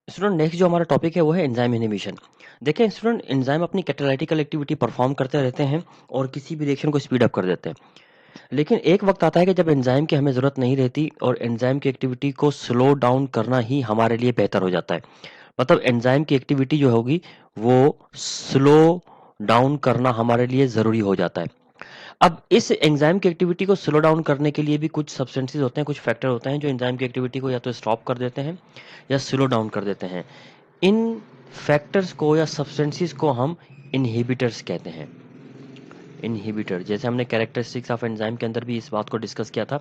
Student next जो हमारा topic है वो है एंजाइम इनहिबिशन। देखें स्टूडेंट, एंजाइम अपनी कैटालिटिकल एक्टिविटी परफॉर्म करते रहते हैं और किसी भी रिएक्शन को स्पीड अप कर देते हैं। लेकिन एक वक्त आता है कि जब एंजाइम की हमें ज़रूरत नहीं रहती और एंजाइम की एक्टिविटी को स्लो डाउन करना ही हमारे लिए बेहतर हो जाता है। मतलब एंजाइम की एक्टिविटी जो होगी वो स्लो डाउन करना हमारे लिए ज़रूरी हो जाता है। अब इस एंजाइम की एक्टिविटी को स्लो डाउन करने के लिए भी कुछ सब्सटेंसेस होते हैं, कुछ फैक्टर होते हैं जो एंजाइम की एक्टिविटी को या तो स्टॉप कर देते हैं या स्लो डाउन कर देते हैं। इन फैक्टर्स को या सब्सटेंसेस को हम इनहिबिटर्स कहते हैं। इनहिबिटर, जैसे हमने कैरेक्टरिस्टिक्स ऑफ एंजाइम के अंदर भी इस बात को डिस्कस किया था।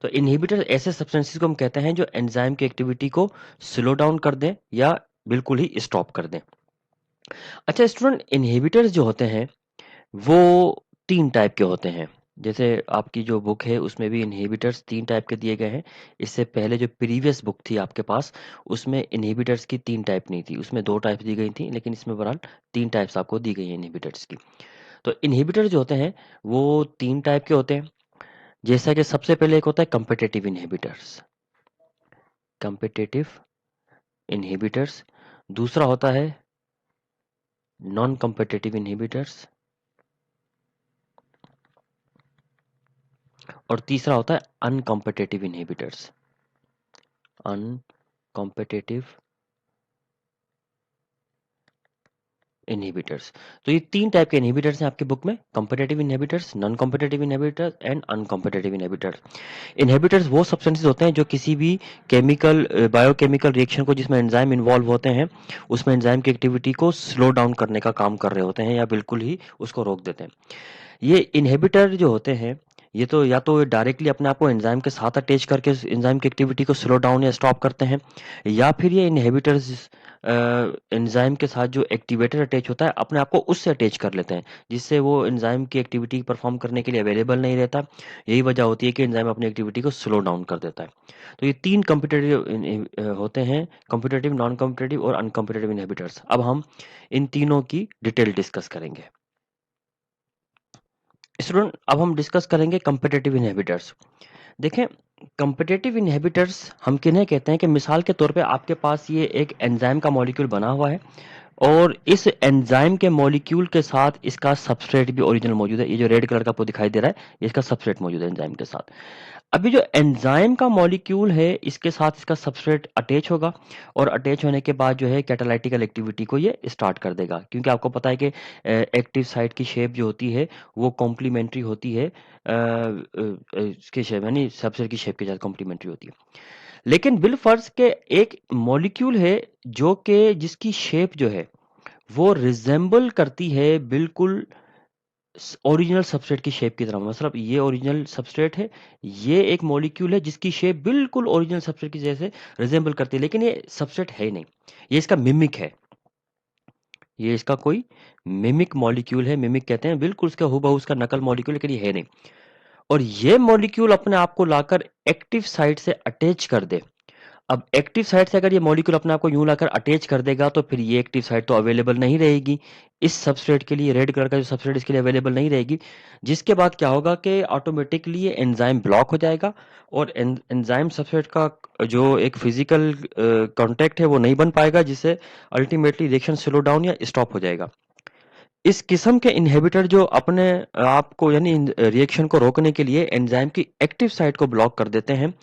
तो इनहिबिटर ऐसे सब्सटेंसेस को हम कहते हैं जो एंजाइम की एक्टिविटी को स्लो डाउन कर दें या बिल्कुल ही स्टॉप कर दें। अच्छा स्टूडेंट, इनहिबिटर्स जो होते हैं वो 3 टाइप के होते हैं। जैसे आपकी जो बुक है उसमें भी इनहिबिटर्स 3 टाइप के दिए गए हैं। इससे पहले जो प्रीवियस बुक थी आपके पास उसमें इनहिबिटर्स की 3 टाइप नहीं थी, उसमें 2 टाइप दी गई थी, लेकिन इसमें बहरहाल 3 टाइप्स आपको दी गई हैं इनहिबिटर्स की। तो इनहिबिटर जो होते हैं वो 3 टाइप के होते हैं। जैसा कि सबसे पहले एक होता है कॉम्पिटिटिव इनहिबिटर्स, कॉम्पिटिटिव इनहिबिटर्स। दूसरा होता है नॉन कॉम्पिटिटिव इनहिबिटर्स और तीसरा होता है अनकॉम्पिटिटिव इनहिबिटर्स। Uncompetitive inhibitors. तो ये 3 टाइप के इनहिबिटर्स हैं आपकी बुक में, competitive inhibitors, non competitive inhibitors and uncompetitive inhibitors. Inhibitors वो सब्सटेंसेस होते हैं जो किसी भी केमिकल बायोकेमिकल रिएक्शन को जिसमें एंजाइम इन्वॉल्व होते हैं उसमें एंजाइम की एक्टिविटी को स्लो डाउन करने का काम कर रहे होते हैं या बिल्कुल ही उसको रोक देते हैं। ये इनहिबिटर जो होते हैं ये तो या तो डायरेक्टली अपने आप को एंजाइम के साथ अटैच करके एंजाइम की एक्टिविटी को स्लो डाउन या स्टॉप करते हैं, या फिर ये इनहिबिटर्स एंजाइम के साथ जो एक्टिवेटर अटैच होता है अपने आप को उससे अटैच कर लेते हैं, जिससे वो एंजाइम की एक्टिविटी परफॉर्म करने के लिए अवेलेबल नहीं रहता। यही वजह होती है कि एंजाइम अपनी एक्टिविटी को स्लो डाउन कर देता है। तो ये 3 कॉम्पिटिटिव होते हैं, कॉम्पिटिटिव, नॉन कॉम्पिटिटिव और अनकॉम्पिटिटिव इनहिबिटर्स। अब हम इन तीनों की डिटेल डिस्कस करेंगे। स्टूडेंट, अब हम डिस्कस करेंगे कॉम्पिटिटिव इनहिबिटर्स। देखें, कॉम्पिटिटिव इनहिबिटर्स हम किन्हें कहते हैं कि मिसाल के तौर पे आपके पास ये एक एंजाइम का मॉलिक्यूल बना हुआ है और इस एंजाइम के मॉलिक्यूल के साथ इसका सबस्ट्रेट भी ओरिजिनल मौजूद है। ये जो रेड कलर का आपको दिखाई दे रहा है ये इसका सबस्ट्रेट मौजूद है एंजाइम के साथ। अभी जो एंजाइम का मॉलिक्यूल है इसके साथ इसका सबस्ट्रेट अटैच होगा और अटैच होने के बाद जो है कैटालाइटिकल एक्टिविटी को ये स्टार्ट कर देगा, क्योंकि आपको पता है कि एक्टिव साइट की शेप जो होती है वो कॉम्प्लीमेंट्री होती है इसके शेप यानी सबस्ट्रेट की शेप के साथ कॉम्प्लीमेंट्री होती है। लेकिन बिलफर्ज के एक मॉलिक्यूल है जो कि जिसकी शेप जो है वो रिजेंबल करती है बिल्कुल ओरिजिनल सबस्ट्रेट की शेप की तरह। मतलब ये ओरिजिनल सबस्ट्रेट है, ये एक मॉलिक्यूल है जिसकी शेप बिल्कुल ओरिजिनल सबस्ट्रेट की जैसे रिजेंबल करती है, लेकिन ये सबस्ट्रेट है ही नहीं, ये इसका मिमिक है। ये इसका कोई मिमिक मॉलिक्यूल है, मिमिक कहते हैं बिल्कुल उसका हूबहू उसका नकल मॉलिक्यूल, लेकिन ये है नहीं। और ये मॉलिक्यूल अपने आप को लाकर एक्टिव साइट से अटैच कर दे। अब एक्टिव साइट से अगर ये मॉलिक्यूल अपने आप को यूं लाकर अटैच कर देगा तो फिर ये एक्टिव साइट तो अवेलेबल नहीं रहेगी इस सबस्ट्रेट के लिए, रेड कलर का जो सबस्ट्रेट इसके लिए अवेलेबल नहीं रहेगी। जिसके बाद क्या होगा कि ऑटोमेटिकली ये एंजाइम ब्लॉक हो जाएगा और एंजाइम सबस्ट्रेट का जो एक फिजिकल कांटेक्ट है वो नहीं बन पाएगा, जिससे अल्टीमेटली रिएक्शन स्लो डाउन या स्टॉप हो जाएगा। इस किस्म के इनहिबिटर जो अपने आप को यानी रिएक्शन को रोकने के लिए एंजाइम की एक्टिव साइट को ब्लॉक कर देते हैं,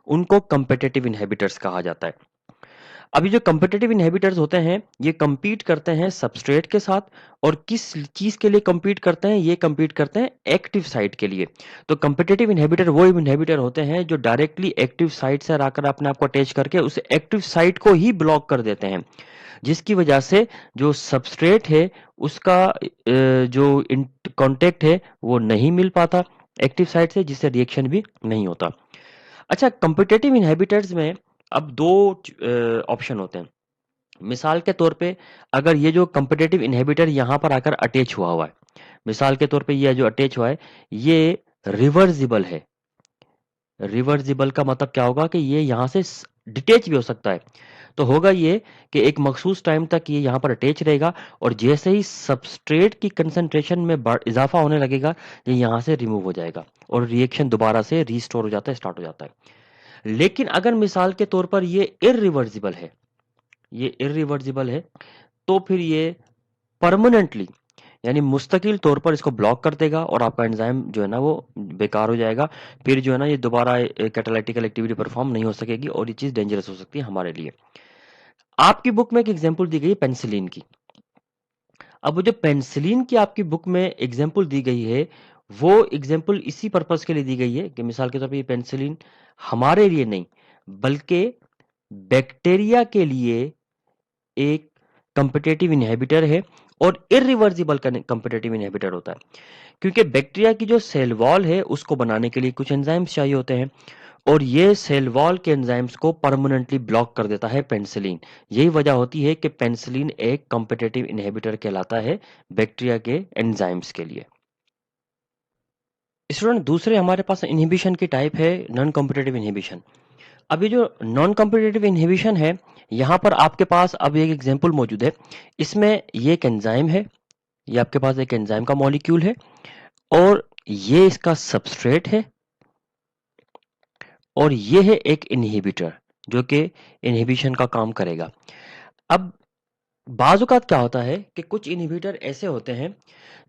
उनको कॉम्पिटिटिव इनहिबिटर्स कहा जाता है। अभी जो कॉम्पिटिटिव इनहिबिटर्स होते हैं ये compete करते हैं सबस्ट्रेट के साथ, और किस चीज के लिए compete करते हैं, ये compete करते हैं एक्टिव साइट के लिए। तो कॉम्पिटिटिव इनहिबिटर वो इनहिबिटर होते हैं जो डायरेक्टली एक्टिव साइट से आकर अपने आप को अटैच करके उस एक्टिव साइट को ही ब्लॉक कर देते हैं, जिसकी वजह से जो सबस्ट्रेट है उसका जो कांटेक्ट है वो नहीं मिल पाता एक्टिव साइट से, जिससे रिएक्शन भी नहीं होता। अच्छा, कॉम्पिटिटिव इनहिबिटर्स में अब दो ऑप्शन होते हैं। मिसाल के तौर पे अगर ये जो कॉम्पिटिटिव इनहिबिटर यहाँ पर आकर अटैच हुआ हुआ है, मिसाल के तौर पे ये जो अटैच हुआ है ये रिवर्सिबल है। रिवर्सिबल का मतलब क्या होगा कि ये यहाँ से डिटेच भी हो सकता है। तो होगा ये कि एक मखसूस टाइम तक ये यहाँ पर अटैच रहेगा और जैसे ही सबस्ट्रेट की कंसंट्रेशन में इजाफा होने लगेगा ये यहाँ से रिमूव हो जाएगा और रिएक्शन दोबारा से रीस्टोर हो जाता है, स्टार्ट हो जाता है। लेकिन अगर मिसाल के तौर पर ये इरिवर्सिबल है, ये इर्रिवर्सिबल है, तो फिर ये परमानेंटली यानी मुस्तकिल तौर पर इसको ब्लॉक कर देगा और आपका एंजाइम जो है ना वो बेकार हो जाएगा। फिर जो है ना ये दोबारा कैटालिटिकल एक्टिविटी परफॉर्म नहीं हो सकेगी और ये चीज़ डेंजरस हो सकती है हमारे लिए। आपकी बुक में एक एग्जांपल दी गई है पेनिसिलिन की। अब वो जो पेनिसिलिन की आपकी बुक में एग्जांपल दी गई है, वो एग्जांपल इसी पर्पस के लिए दी गई है कि मिसाल के तौर पे ये पेनिसिलिन हमारे लिए नहीं, बल्कि बैक्टीरिया के लिए एक कॉम्पिटिटिव इनहिबिटर है और इर्रिवर्सिबल कॉम्पिटिटिव इनहिबिटर होता है। क्योंकि बैक्टीरिया की जो सेल वॉल है उसको बनाने के लिए कुछ एंजाइम्स चाहिए होते हैं और ये सेल वॉल के एंजाइम्स को परमानेंटली ब्लॉक कर देता है पेनिसिलिन। यही वजह होती है कि पेनिसिलिन एक कॉम्पिटिटिव इनहिबिटर कहलाता है बैक्टीरिया के एंजाइम्स के लिए। स्टूडेंट, दूसरे हमारे पास इनहिबिशन की टाइप है नॉन कॉम्पिटिटिव इनहिबिशन। अब ये जो नॉन कॉम्पिटिटिव इनहिबिशन है, यहाँ पर आपके पास अब एक एग्जांपल मौजूद है। इसमें ये एक एंजाइम है, ये आपके पास एक एंजाइम का मॉलिक्यूल है और ये इसका सबस्ट्रेट है और ये है एक इनहिबिटर जो कि इनहिबिशन का काम करेगा। अब बाज़ औक़ात क्या होता है कि कुछ इनहिबिटर ऐसे होते हैं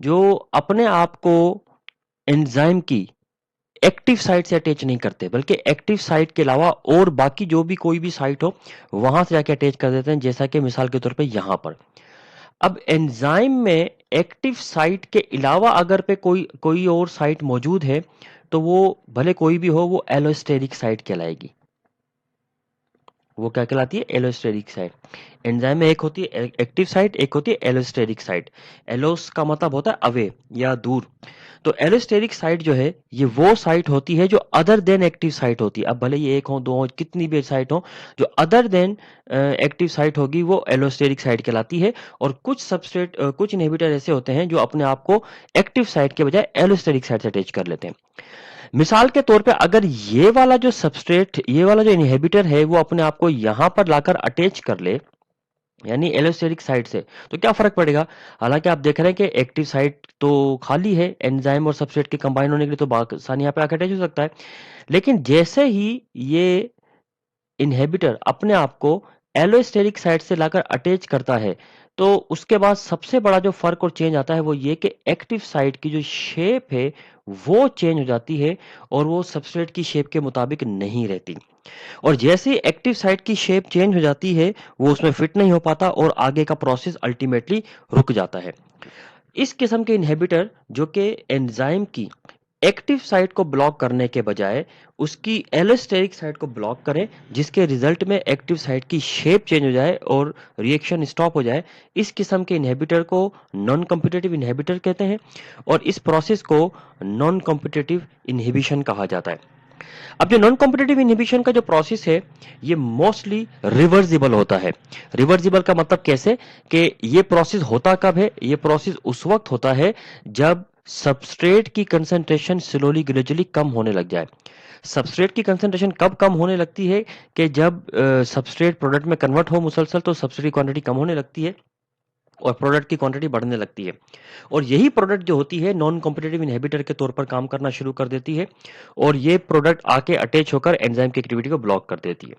जो अपने आप को एंजाइम की एक्टिव साइट से अटैच नहीं करते, बल्कि एक्टिव साइट के अलावा और बाकी जो भी कोई भी साइट हो वहां से जाके अटैच कर देते हैं, जैसा कि मिसाल के तौर पे यहां पर। अब एंजाइम में एक्टिव साइट के अलावा अगर पे कोई कोई और साइट मौजूद है तो वो भले कोई भी हो वो एलोस्टेरिक साइट कहलाएगी। वो क्या कहलाती है? Allosteric site. एंजाइम में एक होती है एक्टिव साइट, एक होती है एलोस्टेरिक साइट। एलोस का मतलब होता है अवे या दूर। तो एलोस्टेरिक साइट जो है ये वो साइट होती है जो अदर देन एक्टिव साइट होती है। अब भले ये एक हो, दो हो, कितनी भी साइट हो, जो अदर देन एक्टिव साइट होगी वो एलोस्टेरिक साइट कहलाती है। और कुछ सबस्ट्रेट कुछ इनहिबिटर ऐसे होते हैं जो अपने आप को एक्टिव साइट के बजाय एलोस्टेरिक साइट से अटैच कर लेते हैं। मिसाल के तौर पे अगर ये वाला जो सबस्ट्रेट, ये वाला जो इनहिबिटर है वो अपने आप को यहां पर लाकर अटैच कर ले, यानी एलोस्टेरिक साइट से, तो क्या फर्क पड़ेगा? हालांकि आप देख रहे हैं कि एक्टिव साइट तो खाली है, एंजाइम और सबस्ट्रेट के कंबाइन होने के लिए तो आसानी यहाँ पे आकर अटैच हो सकता है। लेकिन जैसे ही ये इनहिबिटर अपने आप को एलोस्टेरिक साइट से लाकर अटैच करता है, तो उसके बाद सबसे बड़ा जो फर्क और चेंज आता है वो ये कि एक्टिव साइट की जो शेप है वो चेंज हो जाती है और वो सबस्ट्रेट की शेप के मुताबिक नहीं रहती। और जैसे ही एक्टिव साइट की शेप चेंज हो जाती है वो उसमें फिट नहीं हो पाता और आगे का प्रोसेस अल्टीमेटली रुक जाता है। इस किस्म के इनहिबिटर जो कि एंजाइम की एक्टिव साइट को ब्लॉक करने के बजाय उसकी एलोस्टेरिक साइट को ब्लॉक करें, जिसके रिजल्ट में एक्टिव साइट की शेप चेंज हो जाए और रिएक्शन स्टॉप हो जाए, इस किस्म के इनहिबिटर को नॉन कॉम्पिटिटिव इनहिबिटर कहते हैं और इस प्रोसेस को नॉन कॉम्पिटिटिव इनहिबिशन कहा जाता है। अब जो नॉन कॉम्पिटिटिव इनहिबिशन का जो प्रोसेस है ये मोस्टली रिवर्सिबल होता है। रिवर्सिबल का मतलब कैसे कि ये प्रोसेस होता कब है? ये प्रोसेस उस वक्त होता है जब सबस्ट्रेट की कंसंट्रेशन स्लोली ग्रेजुअली कम होने लग जाए। सबस्ट्रेट की कंसंट्रेशन कब कम होने लगती है? कि जब सबस्ट्रेट प्रोडक्ट में कन्वर्ट हो मुसलसल, तो सबस्ट्रेट की क्वांटिटी कम होने लगती है और प्रोडक्ट की क्वांटिटी बढ़ने लगती है। और यही प्रोडक्ट जो होती है नॉन कॉम्पिटिटिव इनहिबिटर के तौर पर काम करना शुरू कर देती है और ये प्रोडक्ट आके अटैच होकर एंजाइम की एक्टिविटी को ब्लॉक कर देती है।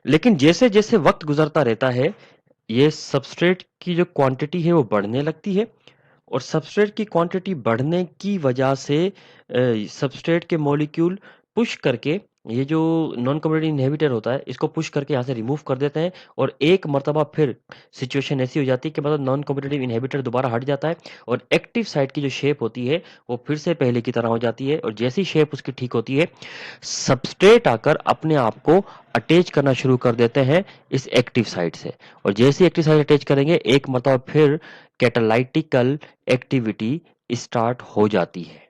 लेकिन जैसे जैसे वक्त गुजरता रहता है ये सबस्ट्रेट की जो क्वांटिटी है वो बढ़ने लगती है और सबस्ट्रेट की क्वांटिटी बढ़ने की वजह से सबस्ट्रेट के मॉलिक्यूल पुश करके ये जो नॉन कॉम्पिटिटिव इनहिबिटर होता है इसको पुश करके यहाँ से रिमूव कर देते हैं और एक मर्तबा फिर सिचुएशन ऐसी हो जाती है कि मतलब नॉन कॉम्पिटिटिव इनहिबिटर दोबारा हट जाता है और एक्टिव साइट की जो शेप होती है वो फिर से पहले की तरह हो जाती है और जैसी शेप उसकी ठीक होती है सबस्ट्रेट आकर अपने आप को अटैच करना शुरू कर देते हैं इस एक्टिव साइट से और जैसे एक्टिव साइट अटैच करेंगे एक मरतबा फिर कैटालाइटिकल एक्टिविटी स्टार्ट हो जाती है।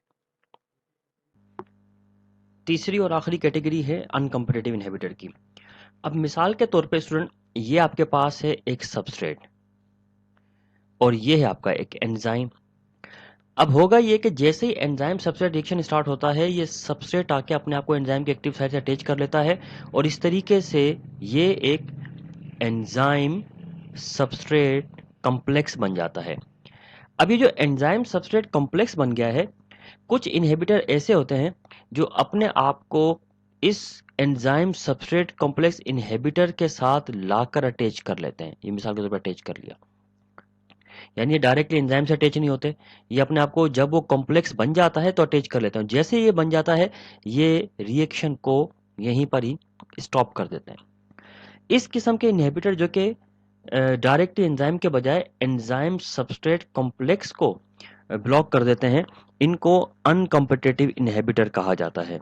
तीसरी और आखिरी कैटेगरी है अनकम्पिटिटिव इनहिबिटर की। अब मिसाल के तौर पे स्टूडेंट ये आपके पास है एक सबस्ट्रेट और ये है आपका एक एंजाइम। अब होगा ये कि जैसे ही एंजाइम सबस्ट्रेट रिएक्शन स्टार्ट होता है ये सबस्ट्रेट आके अपने आप को एंजाइम की एक्टिव साइट से अटैच कर लेता है और इस तरीके से ये एक एंजाइम सबस्ट्रेट कॉम्प्लेक्स बन जाता है। अब ये जो एंजाइम सबस्ट्रेट कॉम्प्लेक्स बन गया है, कुछ इनहिबिटर ऐसे होते हैं जो अपने आप को इस एंजाइम सबस्ट्रेट कॉम्प्लेक्स इनहिबिटर के साथ लाकर अटैच कर लेते हैं। ये मिसाल के तौर पर अटैच कर लिया, यानी ये डायरेक्टली एंजाइम से अटैच नहीं होते, ये अपने आप को जब वो कॉम्प्लेक्स बन जाता है तो अटैच कर लेते हैं। जैसे ये बन जाता है ये रिएक्शन को यहीं पर ही स्टॉप कर देते हैं। इस किस्म के इनहिबिटर जो कि डायरेक्टली एंजाइम के बजाय एंजाइम सबस्ट्रेट कॉम्प्लेक्स को ब्लॉक कर देते हैं, इनको अनकम्पिटिटिव इनहिबिटर कहा जाता है।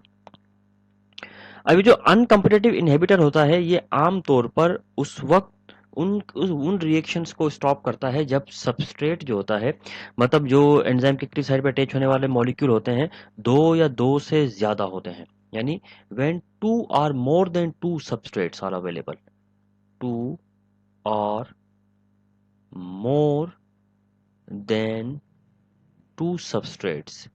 अभी जो अनकम्पिटिटिव इनहिबिटर होता है ये आम तौर पर उस वक्त उन रिएक्शंस को स्टॉप करता है जब सबस्ट्रेट जो होता है, मतलब जो एंजाइम के एक्टिव साइड पे अटैच होने वाले मॉलिक्यूल होते हैं, दो या दो से ज्यादा होते हैं। यानी when two or more than two substrates are available, two और more than टू सबस्ट्रेट्स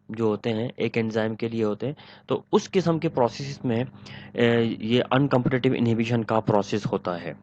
जो होते हैं एक एंजाइम के लिए होते हैं, तो उस किस्म के प्रोसेस में ये अनकम्पिटिटिव इनहिबिशन का प्रोसेस होता है।